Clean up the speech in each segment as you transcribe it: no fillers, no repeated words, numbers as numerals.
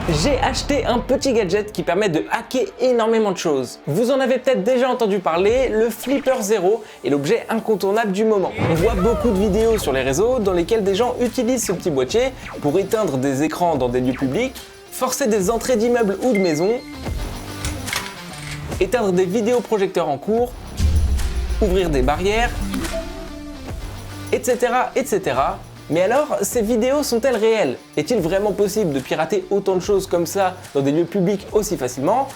J'ai acheté un petit gadget qui permet de hacker énormément de choses. Vous en avez peut-être déjà entendu parler, le Flipper Zero est l'objet incontournable du moment. On voit beaucoup de vidéos sur les réseaux dans lesquelles des gens utilisent ce petit boîtier pour éteindre des écrans dans des lieux publics, forcer des entrées d'immeubles ou de maisons, éteindre des vidéoprojecteurs en cours, ouvrir des barrières, etc., etc. Mais alors, ces vidéos sont-elles réelles? Est-il vraiment possible de pirater autant de choses comme ça dans des lieux publics aussi facilement?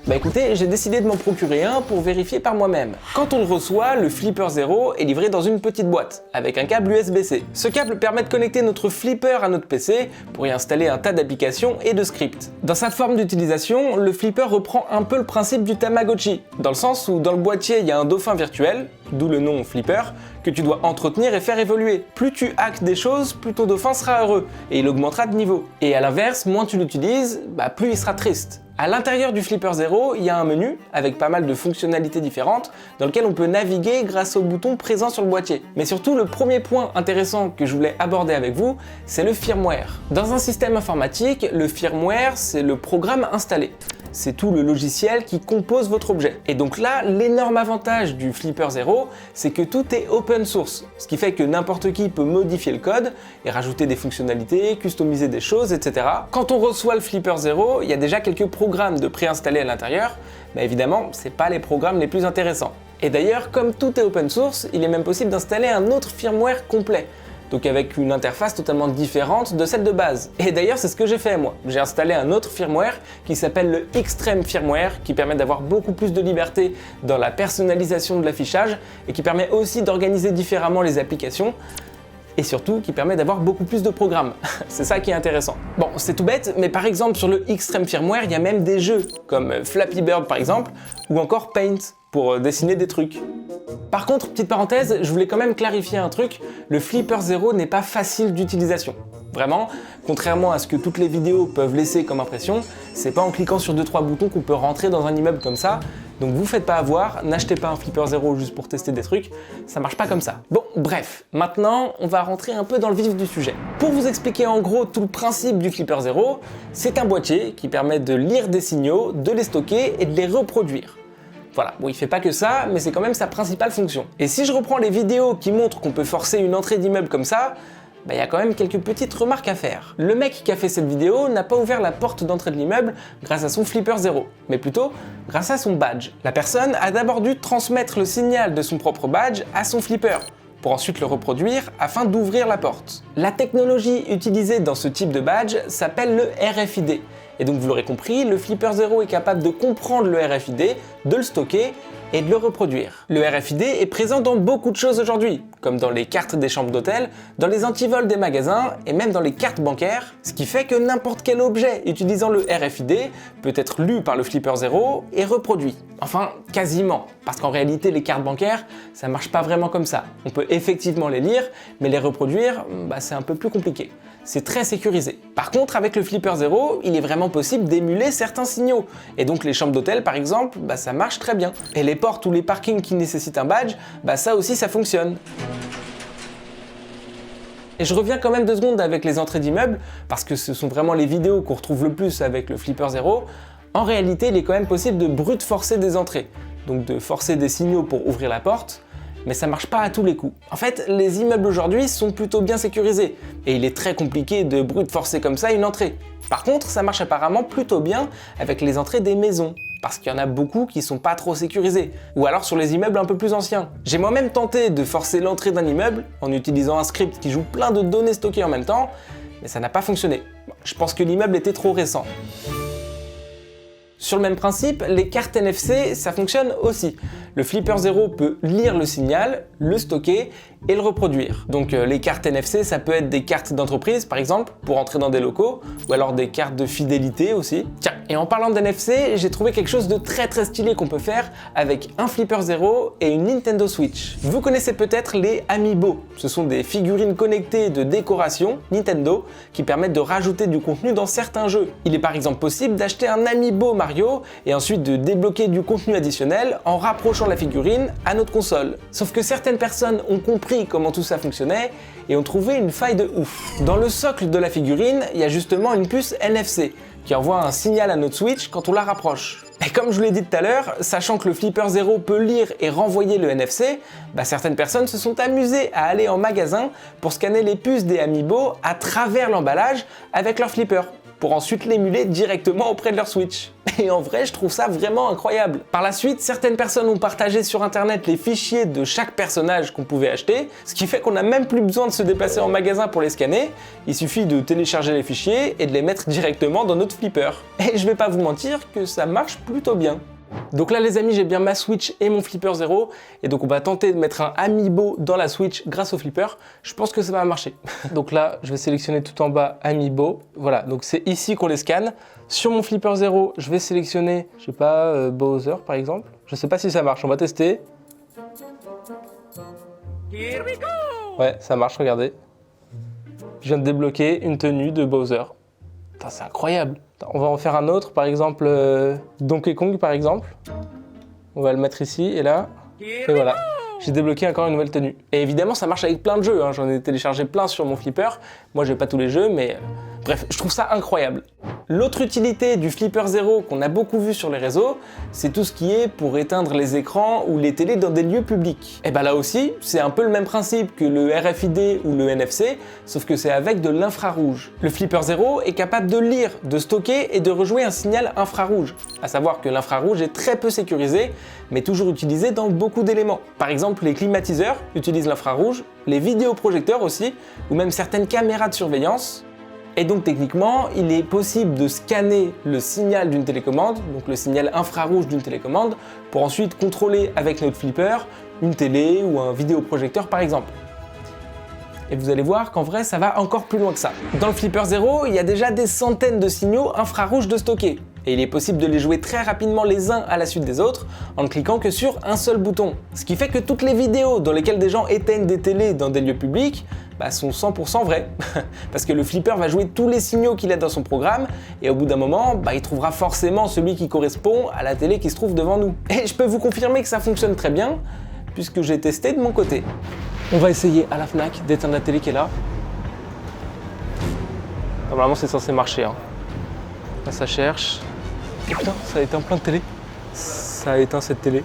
Bah écoutez, j'ai décidé de m'en procurer un pour vérifier par moi-même. Quand on le reçoit, le Flipper Zero est livré dans une petite boîte, avec un câble USB-C. Ce câble permet de connecter notre flipper à notre PC pour y installer un tas d'applications et de scripts. Dans sa forme d'utilisation, le flipper reprend un peu le principe du Tamagotchi, dans le sens où dans le boîtier il y a un dauphin virtuel, d'où le nom flipper, que tu dois entretenir et faire évoluer. Plus tu hackes des choses, plus ton dauphin sera heureux, et il augmentera de niveau. Et à l'inverse, moins tu l'utilises, plus il sera triste. À l'intérieur du Flipper Zero, il y a un menu avec pas mal de fonctionnalités différentes dans lequel on peut naviguer grâce aux boutons présents sur le boîtier. Mais surtout, le premier point intéressant que je voulais aborder avec vous, c'est le firmware. Dans un système informatique, le firmware, c'est le programme installé. C'est tout le logiciel qui compose votre objet. Et donc là, l'énorme avantage du Flipper Zero, c'est que tout est open source, ce qui fait que n'importe qui peut modifier le code et rajouter des fonctionnalités, customiser des choses, etc. Quand on reçoit le Flipper Zero, il y a déjà quelques programmes de préinstallés à l'intérieur, mais évidemment, c'est pas les programmes les plus intéressants. Et d'ailleurs, comme tout est open source, il est même possible d'installer un autre firmware complet. Donc avec une interface totalement différente de celle de base. Et d'ailleurs c'est ce que j'ai fait moi. J'ai installé un autre firmware qui s'appelle le Extreme Firmware, qui permet d'avoir beaucoup plus de liberté dans la personnalisation de l'affichage et qui permet aussi d'organiser différemment les applications et surtout qui permet d'avoir beaucoup plus de programmes. C'est ça qui est intéressant. Bon, c'est tout bête, mais par exemple sur le Extreme Firmware, il y a même des jeux comme Flappy Bird par exemple, ou encore Paint pour dessiner des trucs. Par contre, petite parenthèse, je voulais quand même clarifier un truc, le Flipper Zero n'est pas facile d'utilisation. Vraiment, contrairement à ce que toutes les vidéos peuvent laisser comme impression, c'est pas en cliquant sur 2-3 boutons qu'on peut rentrer dans un immeuble comme ça, donc vous faites pas avoir, n'achetez pas un Flipper Zero juste pour tester des trucs, ça marche pas comme ça. Bon, bref, maintenant on va rentrer un peu dans le vif du sujet. Pour vous expliquer en gros tout le principe du Flipper Zero, c'est un boîtier qui permet de lire des signaux, de les stocker et de les reproduire. Voilà, bon il fait pas que ça, mais c'est quand même sa principale fonction. Et si je reprends les vidéos qui montrent qu'on peut forcer une entrée d'immeuble comme ça, il y a quand même quelques petites remarques à faire. Le mec qui a fait cette vidéo n'a pas ouvert la porte d'entrée de l'immeuble grâce à son Flipper Zero, mais plutôt grâce à son badge. La personne a d'abord dû transmettre le signal de son propre badge à son flipper, pour ensuite le reproduire afin d'ouvrir la porte. La technologie utilisée dans ce type de badge s'appelle le RFID. Et donc vous l'aurez compris, le Flipper Zero est capable de comprendre le RFID, de le stocker et de le reproduire. Le RFID est présent dans beaucoup de choses aujourd'hui, comme dans les cartes des chambres d'hôtel, dans les antivols des magasins et même dans les cartes bancaires, ce qui fait que n'importe quel objet utilisant le RFID peut être lu par le Flipper Zero et reproduit. Enfin, quasiment, parce qu'en réalité les cartes bancaires, ça marche pas vraiment comme ça. On peut effectivement les lire, mais les reproduire, c'est un peu plus compliqué. C'est très sécurisé. Par contre, avec le Flipper Zero, il est vraiment possible d'émuler certains signaux. Et donc les chambres d'hôtel par exemple, ça marche très bien. Et les portes ou les parkings qui nécessitent un badge, ça aussi ça fonctionne. Et je reviens quand même 2 secondes avec les entrées d'immeubles, parce que ce sont vraiment les vidéos qu'on retrouve le plus avec le Flipper Zero. En réalité, il est quand même possible de brute forcer des entrées, donc de forcer des signaux pour ouvrir la porte, mais ça marche pas à tous les coups. En fait, les immeubles aujourd'hui sont plutôt bien sécurisés, et il est très compliqué de brute forcer comme ça une entrée. Par contre, ça marche apparemment plutôt bien avec les entrées des maisons, parce qu'il y en a beaucoup qui sont pas trop sécurisés, ou alors sur les immeubles un peu plus anciens. J'ai moi-même tenté de forcer l'entrée d'un immeuble en utilisant un script qui joue plein de données stockées en même temps, mais ça n'a pas fonctionné. Je pense que l'immeuble était trop récent. Sur le même principe, les cartes NFC, ça fonctionne aussi. Le Flipper Zero peut lire le signal, le stocker et le reproduire. Donc les cartes NFC, ça peut être des cartes d'entreprise par exemple, pour entrer dans des locaux, ou alors des cartes de fidélité aussi. Tiens, et en parlant d'NFC, j'ai trouvé quelque chose de très stylé qu'on peut faire avec un Flipper Zero et une Nintendo Switch. Vous connaissez peut-être les Amiibo. Ce sont des figurines connectées de décoration Nintendo qui permettent de rajouter du contenu dans certains jeux. Il est par exemple possible d'acheter un Amiibo Mario et ensuite de débloquer du contenu additionnel en rapprochant la figurine à notre console. Sauf que certaines personnes ont compris comment tout ça fonctionnait et ont trouvé une faille de ouf. Dans le socle de la figurine, il y a justement une puce NFC qui envoie un signal à notre Switch quand on la rapproche. Et comme je vous l'ai dit tout à l'heure, sachant que le Flipper Zero peut lire et renvoyer le NFC, certaines personnes se sont amusées à aller en magasin pour scanner les puces des Amiibo à travers l'emballage avec leur flipper, pour ensuite l'émuler directement auprès de leur Switch. Et en vrai, je trouve ça vraiment incroyable. Par la suite, certaines personnes ont partagé sur internet les fichiers de chaque personnage qu'on pouvait acheter, ce qui fait qu'on n'a même plus besoin de se déplacer en magasin pour les scanner, il suffit de télécharger les fichiers et de les mettre directement dans notre flipper. Et je vais pas vous mentir que ça marche plutôt bien. Donc là les amis, j'ai bien ma Switch et mon Flipper Zero, et donc on va tenter de mettre un Amiibo dans la Switch grâce au flipper. Je pense que ça va marcher. Donc là, je vais sélectionner tout en bas Amiibo. Voilà, donc c'est ici qu'on les scanne. Sur mon Flipper Zero, je vais sélectionner, je sais pas, Bowser par exemple. Je sais pas si ça marche, on va tester. Ouais, ça marche, regardez. Je viens de débloquer une tenue de Bowser. Putain, c'est incroyable. On va en faire un autre, par exemple Donkey Kong par exemple. On va le mettre ici et là. Et voilà, j'ai débloqué encore une nouvelle tenue. Et évidemment ça marche avec plein de jeux, hein. J'en ai téléchargé plein sur mon flipper. Moi j'ai pas tous les jeux mais bref, je trouve ça incroyable. L'autre utilité du Flipper Zero qu'on a beaucoup vu sur les réseaux, c'est tout ce qui est pour éteindre les écrans ou les télés dans des lieux publics. Et là aussi, c'est un peu le même principe que le RFID ou le NFC, sauf que c'est avec de l'infrarouge. Le Flipper Zero est capable de lire, de stocker et de rejouer un signal infrarouge. À savoir que l'infrarouge est très peu sécurisé, mais toujours utilisé dans beaucoup d'éléments. Par exemple, les climatiseurs utilisent l'infrarouge, les vidéoprojecteurs aussi, ou même certaines caméras de surveillance. Et donc techniquement, il est possible de scanner le signal d'une télécommande, donc le signal infrarouge d'une télécommande, pour ensuite contrôler avec notre flipper une télé ou un vidéoprojecteur par exemple. Et vous allez voir qu'en vrai, ça va encore plus loin que ça. Dans le Flipper Zero, il y a déjà des centaines de signaux infrarouges de stockés. Et il est possible de les jouer très rapidement les uns à la suite des autres en ne cliquant que sur un seul bouton. Ce qui fait que toutes les vidéos dans lesquelles des gens éteignent des télés dans des lieux publics sont 100% vraies. Parce que le flipper va jouer tous les signaux qu'il a dans son programme et au bout d'un moment, il trouvera forcément celui qui correspond à la télé qui se trouve devant nous. Et je peux vous confirmer que ça fonctionne très bien puisque j'ai testé de mon côté. On va essayer à la Fnac d'éteindre la télé qui est là. Normalement c'est censé marcher. Hein. Là ça cherche. Oh putain, ça a éteint plein de télé. Ça a éteint cette télé.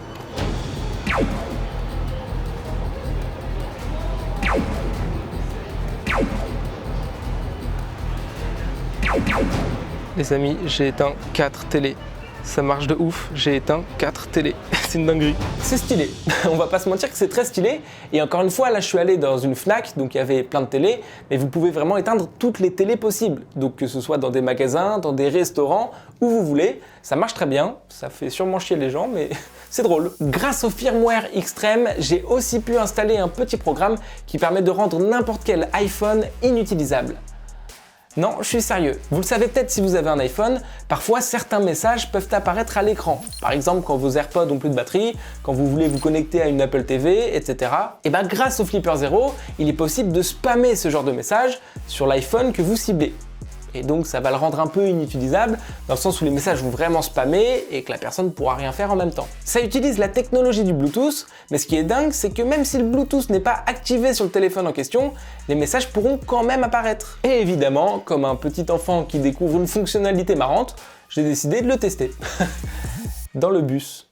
Les amis, j'ai éteint 4 télés. Ça marche de ouf, j'ai éteint 4 télés. C'est une dinguerie. C'est stylé. On va pas se mentir que c'est très stylé. Et encore une fois, là je suis allé dans une Fnac, donc il y avait plein de télés, mais vous pouvez vraiment éteindre toutes les télés possibles. Donc que ce soit dans des magasins, dans des restaurants, où vous voulez. Ça marche très bien. Ça fait sûrement chier les gens, mais c'est drôle. Grâce au firmware Extreme, j'ai aussi pu installer un petit programme qui permet de rendre n'importe quel iPhone inutilisable. Non, je suis sérieux. Vous le savez peut-être si vous avez un iPhone, parfois certains messages peuvent apparaître à l'écran. Par exemple, quand vos AirPods ont plus de batterie, quand vous voulez vous connecter à une Apple TV, etc. Et grâce au Flipper Zero, il est possible de spammer ce genre de messages sur l'iPhone que vous ciblez. Et donc ça va le rendre un peu inutilisable, dans le sens où les messages vont vraiment spammer et que la personne ne pourra rien faire en même temps. Ça utilise la technologie du Bluetooth, mais ce qui est dingue, c'est que même si le Bluetooth n'est pas activé sur le téléphone en question, les messages pourront quand même apparaître. Et évidemment, comme un petit enfant qui découvre une fonctionnalité marrante, j'ai décidé de le tester. Dans le bus.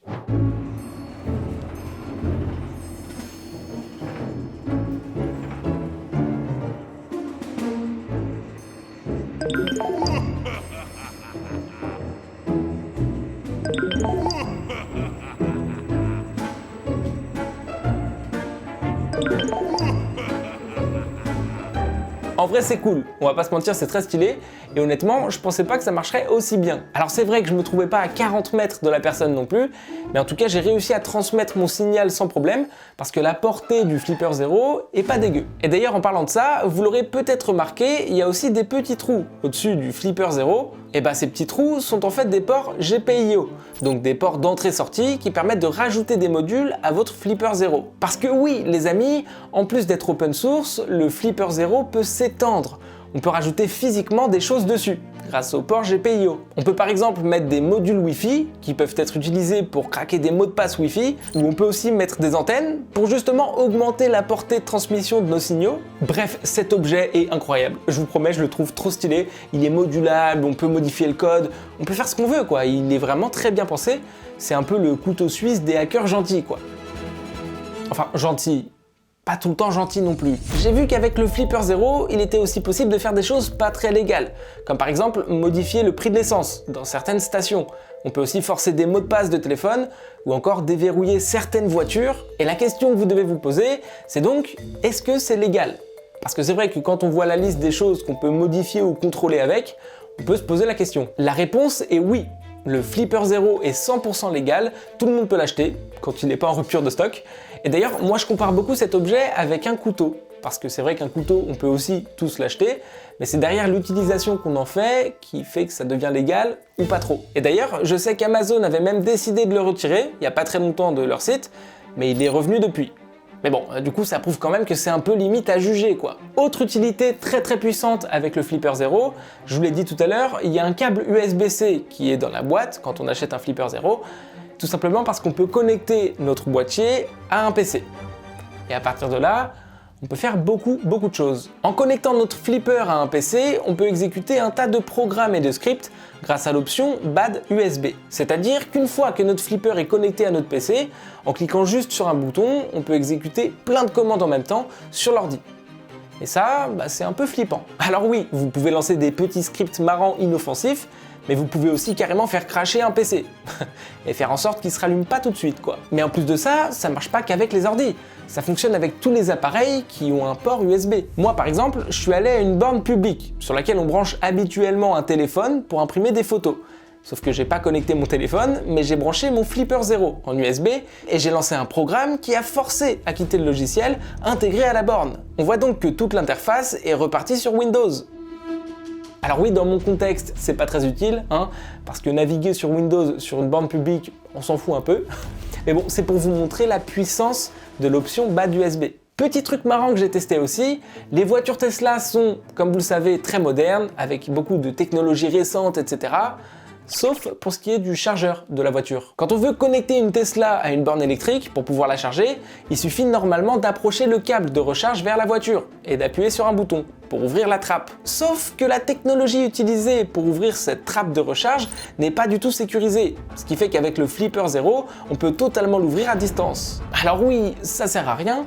En vrai c'est cool, on va pas se mentir, c'est très stylé et honnêtement je pensais pas que ça marcherait aussi bien. Alors c'est vrai que je me trouvais pas à 40 mètres de la personne non plus, mais en tout cas j'ai réussi à transmettre mon signal sans problème parce que la portée du Flipper Zero est pas dégueu. Et d'ailleurs en parlant de ça, vous l'aurez peut-être remarqué, il y a aussi des petits trous au-dessus du Flipper Zero. Et ces petits trous sont en fait des ports GPIO, donc des ports d'entrée-sortie qui permettent de rajouter des modules à votre Flipper Zero. Parce que oui les amis, en plus d'être open source, le Flipper Zero peut s'étendre. on peut rajouter physiquement des choses dessus, grâce au port GPIO. On peut par exemple mettre des modules Wi-Fi qui peuvent être utilisés pour craquer des mots de passe Wi-Fi, ou on peut aussi mettre des antennes pour justement augmenter la portée de transmission de nos signaux. Bref, cet objet est incroyable. Je vous promets, je le trouve trop stylé. Il est modulable, on peut modifier le code, on peut faire ce qu'on veut quoi. Il est vraiment très bien pensé. C'est un peu le couteau suisse des hackers gentils quoi. Enfin, gentils. Pas tout le temps gentil non plus. J'ai vu qu'avec le Flipper Zero, il était aussi possible de faire des choses pas très légales, comme par exemple modifier le prix de l'essence dans certaines stations. On peut aussi forcer des mots de passe de téléphone ou encore déverrouiller certaines voitures. Et la question que vous devez vous poser, c'est donc, est-ce que c'est légal? Parce que c'est vrai que quand on voit la liste des choses qu'on peut modifier ou contrôler avec, on peut se poser la question. La réponse est oui. Le Flipper Zero est 100% légal, tout le monde peut l'acheter quand il n'est pas en rupture de stock. Et d'ailleurs, moi je compare beaucoup cet objet avec un couteau. Parce que c'est vrai qu'un couteau, on peut aussi tous l'acheter, mais c'est derrière l'utilisation qu'on en fait qui fait que ça devient légal ou pas trop. Et d'ailleurs, je sais qu'Amazon avait même décidé de le retirer, il n'y a pas très longtemps de leur site, mais il est revenu depuis. Mais bon, du coup, ça prouve quand même que c'est un peu limite à juger, quoi. Autre utilité très puissante avec le Flipper Zero, je vous l'ai dit tout à l'heure, il y a un câble USB-C qui est dans la boîte quand on achète un Flipper Zero, tout simplement parce qu'on peut connecter notre boîtier à un PC. Et à partir de là, on peut faire beaucoup de choses. En connectant notre flipper à un PC, on peut exécuter un tas de programmes et de scripts grâce à l'option BAD USB. C'est-à-dire qu'une fois que notre flipper est connecté à notre PC, en cliquant juste sur un bouton, on peut exécuter plein de commandes en même temps sur l'ordi. Et ça, c'est un peu flippant. Alors oui, vous pouvez lancer des petits scripts marrants inoffensifs, mais vous pouvez aussi carrément faire crasher un PC et faire en sorte qu'il se rallume pas tout de suite quoi. Mais en plus de ça, ça marche pas qu'avec les ordis. Ça fonctionne avec tous les appareils qui ont un port USB. Moi par exemple, je suis allé à une borne publique sur laquelle on branche habituellement un téléphone pour imprimer des photos. Sauf que j'ai pas connecté mon téléphone, mais j'ai branché mon Flipper Zero en USB et j'ai lancé un programme qui a forcé à quitter le logiciel intégré à la borne. On voit donc que toute l'interface est repartie sur Windows. Alors oui, dans mon contexte, c'est pas très utile, parce que naviguer sur Windows sur une borne publique, on s'en fout un peu. Mais bon, c'est pour vous montrer la puissance de l'option BAD USB. Petit truc marrant que j'ai testé aussi, les voitures Tesla sont, comme vous le savez, très modernes, avec beaucoup de technologies récentes, etc. Sauf pour ce qui est du chargeur de la voiture. Quand on veut connecter une Tesla à une borne électrique pour pouvoir la charger, il suffit normalement d'approcher le câble de recharge vers la voiture et d'appuyer sur un bouton pour ouvrir la trappe. Sauf que la technologie utilisée pour ouvrir cette trappe de recharge n'est pas du tout sécurisée, ce qui fait qu'avec le Flipper Zero, on peut totalement l'ouvrir à distance. Alors oui, ça sert à rien,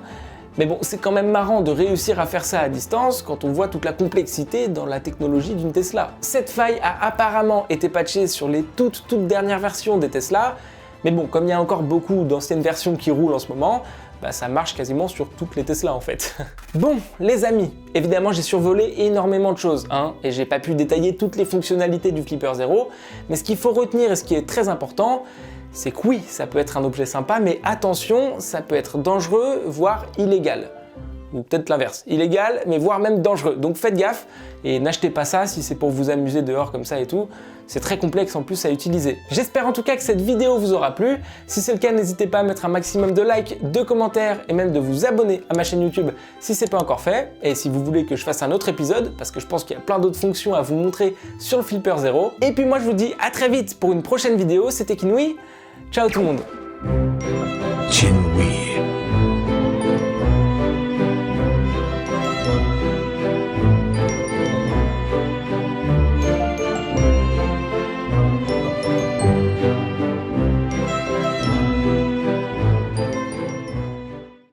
mais bon, c'est quand même marrant de réussir à faire ça à distance quand on voit toute la complexité dans la technologie d'une Tesla. Cette faille a apparemment été patchée sur les toutes dernières versions des Tesla, mais bon, comme il y a encore beaucoup d'anciennes versions qui roulent en ce moment, ça marche quasiment sur toutes les Tesla en fait. Bon, les amis, évidemment j'ai survolé énormément de choses, et j'ai pas pu détailler toutes les fonctionnalités du Flipper Zero, mais ce qu'il faut retenir et ce qui est très important, c'est que oui, ça peut être un objet sympa, mais attention, ça peut être dangereux, voire illégal. Ou peut-être l'inverse, illégal, mais voire même dangereux. Donc faites gaffe, et n'achetez pas ça si c'est pour vous amuser dehors comme ça et tout. C'est très complexe en plus à utiliser. J'espère en tout cas que cette vidéo vous aura plu. Si c'est le cas, n'hésitez pas à mettre un maximum de likes, de commentaires, et même de vous abonner à ma chaîne YouTube si c'est pas encore fait. Et si vous voulez que je fasse un autre épisode, parce que je pense qu'il y a plein d'autres fonctions à vous montrer sur le Flipper Zero. Et puis moi je vous dis à très vite pour une prochaine vidéo, c'était Kinoui. Ciao tout le monde.